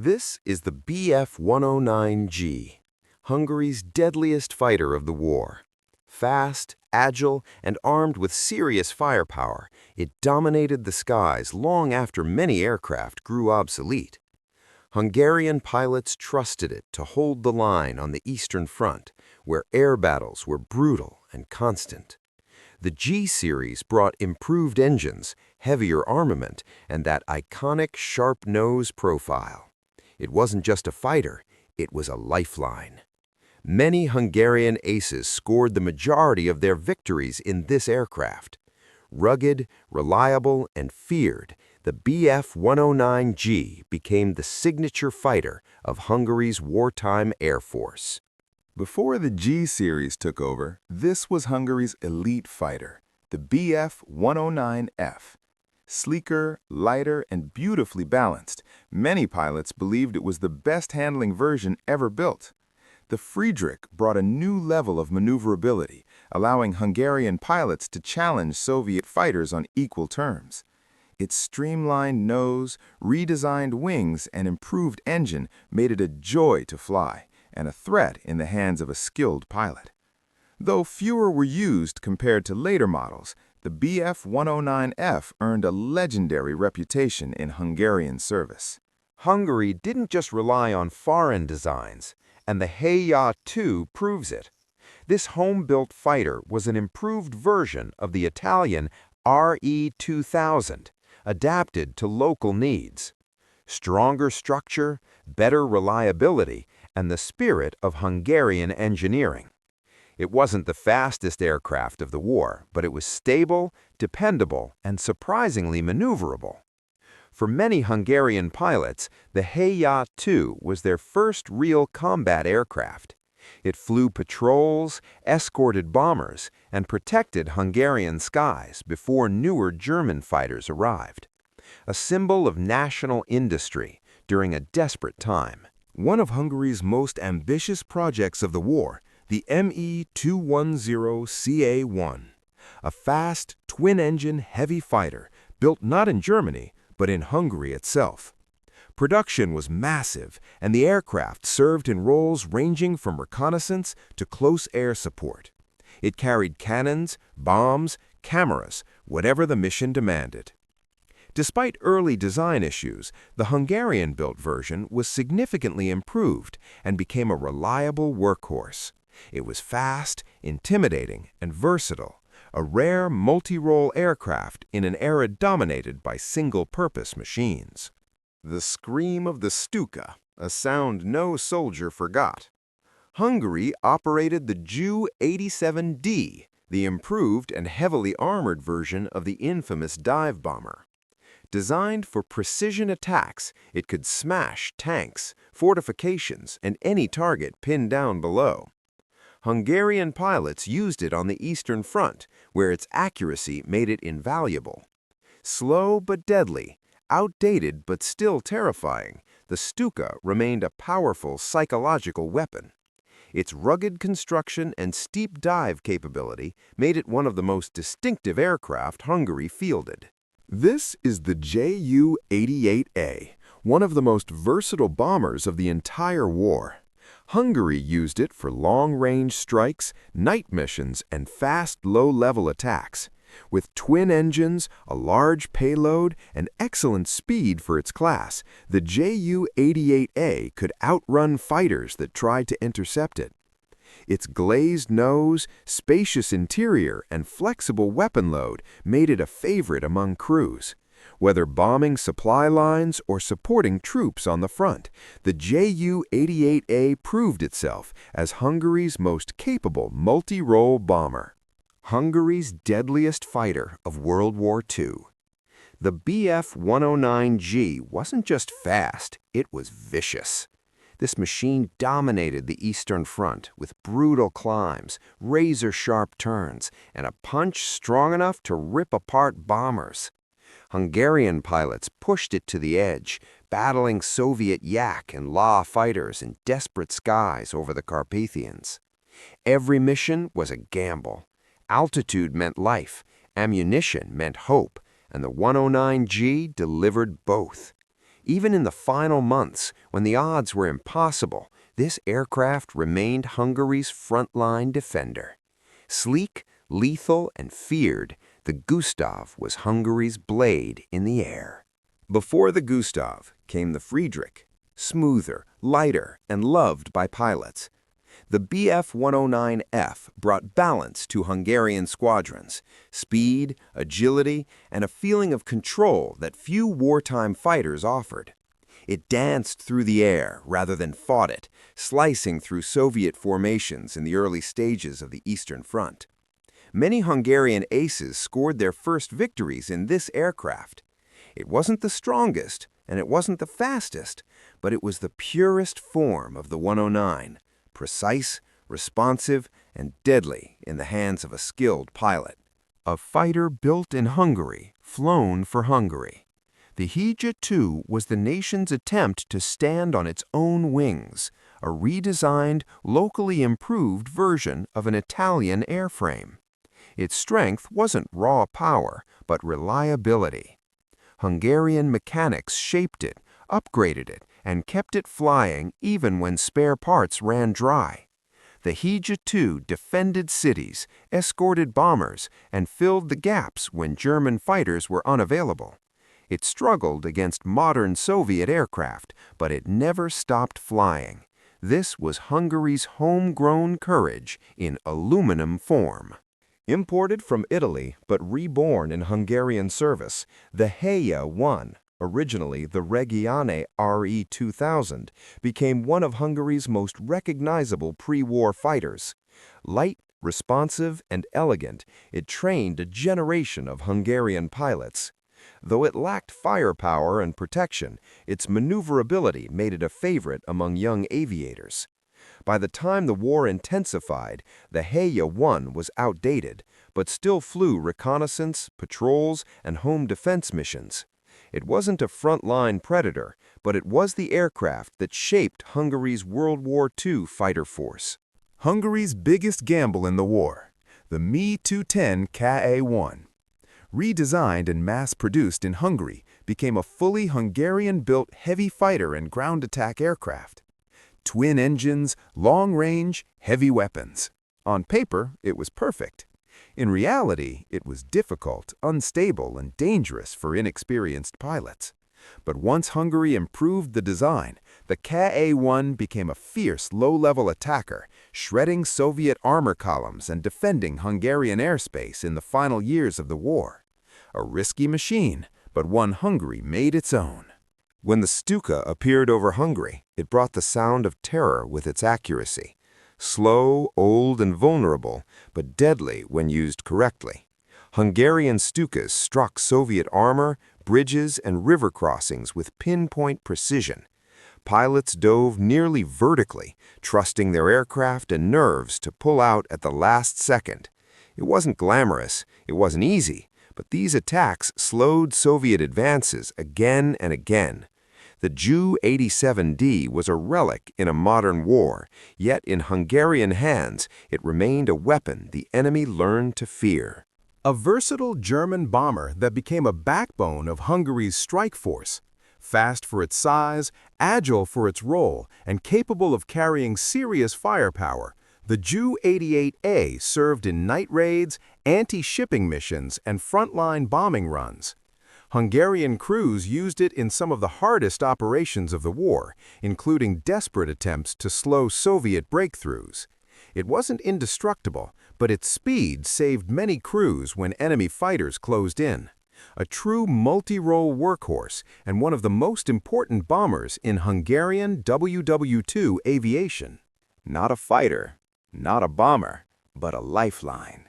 This is the Bf-109G, Hungary's deadliest fighter of the war. Fast, agile, and armed with serious firepower, it dominated the skies long after many aircraft grew obsolete. Hungarian pilots trusted it to hold the line on the Eastern Front, where air battles were brutal and constant. The G-series brought improved engines, heavier armament, and that iconic sharp nose profile. It wasn't just a fighter, it was a lifeline. Many Hungarian aces scored the majority of their victories in this aircraft. Rugged, reliable, and feared, the Bf-109G became the signature fighter of Hungary's wartime air force. Before the G-series took over, this was Hungary's elite fighter, the Bf-109F. Sleeker, lighter, and beautifully balanced, many pilots believed it was the best handling version ever built. The Friedrich brought a new level of maneuverability, allowing Hungarian pilots to challenge Soviet fighters on equal terms. Its streamlined nose, redesigned wings, and improved engine made it a joy to fly, and a threat in the hands of a skilled pilot. Though fewer were used compared to later models, the Bf-109F earned a legendary reputation in Hungarian service. Hungary didn't just rely on foreign designs, and the Héja 2 proves it. This home-built fighter was an improved version of the Italian RE-2000, adapted to local needs. Stronger structure, better reliability, and the spirit of Hungarian engineering. It wasn't the fastest aircraft of the war, but it was stable, dependable, and surprisingly maneuverable. For many Hungarian pilots, the Héja 2 was their first real combat aircraft. It flew patrols, escorted bombers, and protected Hungarian skies before newer German fighters arrived. A symbol of national industry during a desperate time. One of Hungary's most ambitious projects of the war, the Me-210CA-1, a fast, twin-engine heavy fighter built not in Germany, but in Hungary itself. Production was massive, and the aircraft served in roles ranging from reconnaissance to close air support. It carried cannons, bombs, cameras, whatever the mission demanded. Despite early design issues, the Hungarian-built version was significantly improved and became a reliable workhorse. It was fast, intimidating, and versatile, a rare multi-role aircraft in an era dominated by single-purpose machines. The scream of the Stuka, a sound no soldier forgot. Hungary operated the Ju-87D, the improved and heavily armored version of the infamous dive bomber. Designed for precision attacks, it could smash tanks, fortifications, and any target pinned down below. Hungarian pilots used it on the Eastern Front, where its accuracy made it invaluable. Slow but deadly, outdated but still terrifying, the Stuka remained a powerful psychological weapon. Its rugged construction and steep dive capability made it one of the most distinctive aircraft Hungary fielded. This is the Ju-88A, one of the most versatile bombers of the entire war. Hungary used it for long-range strikes, night missions, and fast, low-level attacks. With twin engines, a large payload, and excellent speed for its class, the Ju-88A could outrun fighters that tried to intercept it. Its glazed nose, spacious interior, and flexible weapon load made it a favorite among crews. Whether bombing supply lines or supporting troops on the front, the Ju-88A proved itself as Hungary's most capable multi-role bomber. Hungary's deadliest fighter of World War II. The Bf-109G wasn't just fast, it was vicious. This machine dominated the Eastern Front with brutal climbs, razor-sharp turns, and a punch strong enough to rip apart bombers. Hungarian pilots pushed it to the edge, battling Soviet Yak and La fighters in desperate skies over the Carpathians. Every mission was a gamble. Altitude meant life, ammunition meant hope, and the 109G delivered both. Even in the final months, when the odds were impossible, this aircraft remained Hungary's frontline defender. Sleek, lethal, and feared, the Gustav was Hungary's blade in the air. Before the Gustav came the Friedrich, smoother, lighter, and loved by pilots. The Bf-109F brought balance to Hungarian squadrons, speed, agility, and a feeling of control that few wartime fighters offered. It danced through the air rather than fought it, slicing through Soviet formations in the early stages of the Eastern Front. Many Hungarian aces scored their first victories in this aircraft. It wasn't the strongest, and it wasn't the fastest, but it was the purest form of the 109, precise, responsive, and deadly in the hands of a skilled pilot. A fighter built in Hungary, flown for Hungary. The Héja II was the nation's attempt to stand on its own wings, a redesigned, locally improved version of an Italian airframe. Its strength wasn't raw power, but reliability. Hungarian mechanics shaped it, upgraded it, and kept it flying even when spare parts ran dry. The Héja II defended cities, escorted bombers, and filled the gaps when German fighters were unavailable. It struggled against modern Soviet aircraft, but it never stopped flying. This was Hungary's homegrown courage in aluminum form. Imported from Italy but reborn in Hungarian service, the Héja I, originally the Reggiane RE-2000, became one of Hungary's most recognizable pre-war fighters. Light, responsive, and elegant, it trained a generation of Hungarian pilots. Though it lacked firepower and protection, its maneuverability made it a favorite among young aviators. By the time the war intensified, the Héja I was outdated, but still flew reconnaissance, patrols, and home defense missions. It wasn't a frontline predator, but it was the aircraft that shaped Hungary's World War II fighter force. Hungary's biggest gamble in the war, the Me-210 Ka-1. Redesigned and mass-produced in Hungary, became a fully Hungarian-built heavy fighter and ground attack aircraft. Twin engines, long range, heavy weapons. On paper, it was perfect. In reality, it was difficult, unstable, and dangerous for inexperienced pilots. But once Hungary improved the design, the Ka-1 became a fierce, low-level attacker, shredding Soviet armor columns and defending Hungarian airspace in the final years of the war. A risky machine, but one Hungary made its own. When the Stuka appeared over Hungary, it brought the sound of terror with its accuracy. Slow, old, and vulnerable, but deadly when used correctly. Hungarian Stukas struck Soviet armor, bridges, and river crossings with pinpoint precision. Pilots dove nearly vertically, trusting their aircraft and nerves to pull out at the last second. It wasn't glamorous, it wasn't easy, but these attacks slowed Soviet advances again and again. The Ju-87D was a relic in a modern war, yet in Hungarian hands it remained a weapon the enemy learned to fear. A versatile German bomber that became a backbone of Hungary's strike force. Fast for its size, agile for its role, and capable of carrying serious firepower, the Ju-88A served in night raids, anti-shipping missions, and frontline bombing runs. Hungarian crews used it in some of the hardest operations of the war, including desperate attempts to slow Soviet breakthroughs. It wasn't indestructible, but its speed saved many crews when enemy fighters closed in. A true multi-role workhorse and one of the most important bombers in Hungarian WWII aviation. Not a fighter, not a bomber, but a lifeline.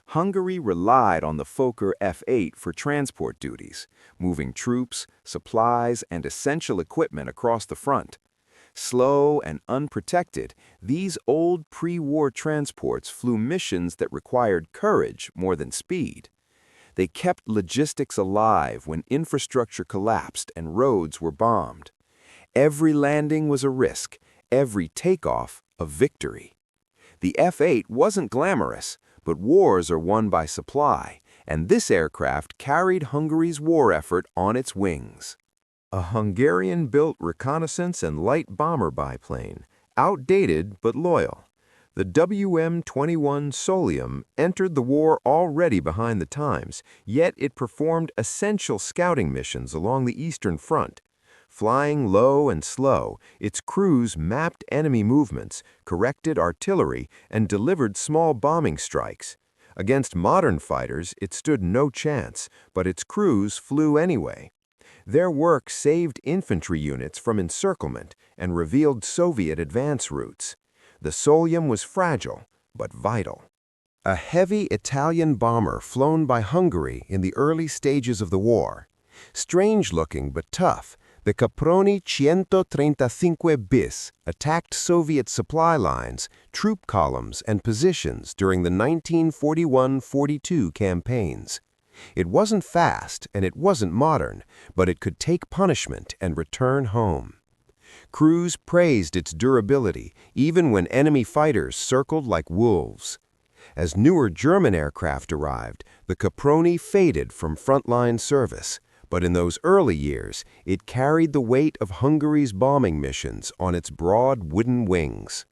Hungary relied on the Fokker F-8 for transport duties, moving troops, supplies, and essential equipment across the front. Slow and unprotected, these old pre-war transports flew missions that required courage more than speed. They kept logistics alive when infrastructure collapsed and roads were bombed. Every landing was a risk, every takeoff a victory. The F-8 wasn't glamorous, but wars are won by supply, and this aircraft carried Hungary's war effort on its wings. a Hungarian-built reconnaissance and light bomber biplane, outdated but loyal. The WM-21 Solium entered the war already behind the times, yet it performed essential scouting missions along the Eastern Front. Flying low and slow, its crews mapped enemy movements, corrected artillery, and delivered small bombing strikes. Against modern fighters, it stood no chance, but its crews flew anyway. Their work saved infantry units from encirclement and revealed Soviet advance routes. The Solium was fragile, but vital. A heavy Italian bomber flown by Hungary in the early stages of the war. Strange-looking but tough, the Caproni 135 bis attacked Soviet supply lines, troop columns, and positions during the 1941-42 campaigns. It wasn't fast and it wasn't modern, but it could take punishment and return home. Crews praised its durability, even when enemy fighters circled like wolves. As newer German aircraft arrived, the Caproni faded from frontline service, but in those early years, it carried the weight of Hungary's bombing missions on its broad wooden wings.